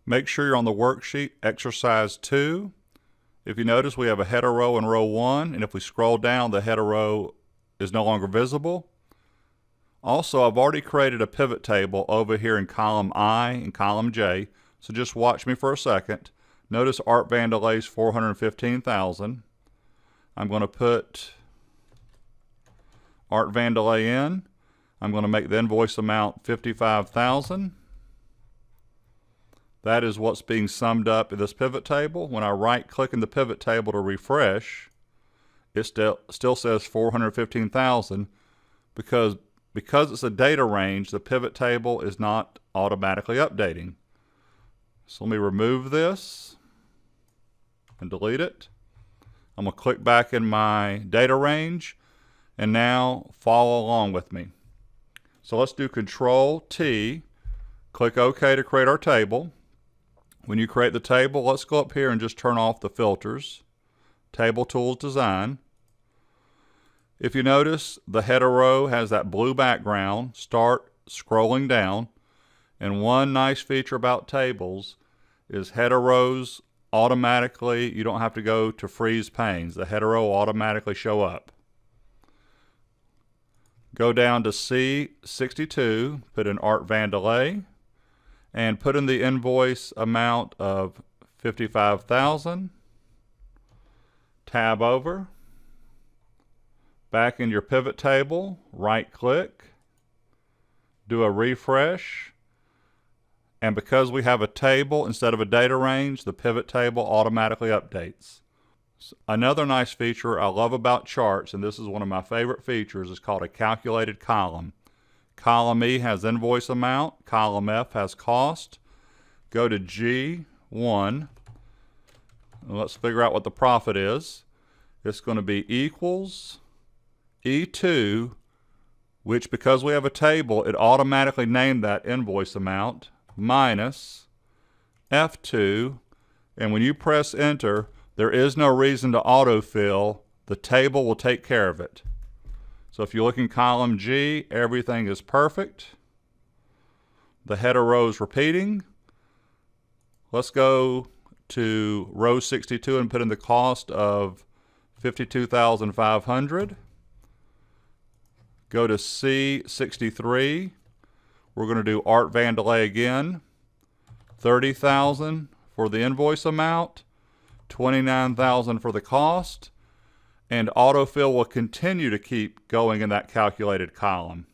Make sure you're on the worksheet, exercise 2. If you notice, we have a header row in row 1, and if we scroll down, the header row is no longer visible. Also, I've already created a pivot table over here in column I and column J, so just watch me for a second. Notice Art Vandelay's 415,000. I'm going to put Art Vandelay in. I'm going to make the invoice amount 55,000. That is what's being summed up in this pivot table. When I right click in the pivot table to refresh, it still says 415,000 because it's a data range, the pivot table is not automatically updating. So let me remove this and delete it. I'm going to click back in my data range and now follow along with me. So let's do Control T, click OK to create our table. When you create the table, let's go up here and just turn off the filters. Table Tools Design. If you notice, the header row has that blue background. Start scrolling down. And one nice feature about tables is header rows automatically, you don't have to go to freeze panes. The header row will automatically show up. Go down to C62, put in Art Vandelay, and put in the invoice amount of 55,000. Tab over. Back in your pivot table, right click, do a refresh, and because we have a table instead of a data range, the pivot table automatically updates. Another nice feature I love about charts, and this is one of my favorite features, is called a calculated column. Column E has invoice amount, column F has cost. Go to G1, and let's figure out what the profit is. It's going to be equals E2, which because we have a table, it automatically named that invoice amount, minus F2, and when you press enter, there is no reason to autofill. The table will take care of it. So if you look in column G, everything is perfect. The header row is repeating. Let's go to row 62 and put in the cost of 52,500. Go to C63. We're going to do Art Vandelay again. 30,000 for the invoice amount, 29,000 for the cost, and AutoFill will continue to keep going in that calculated column.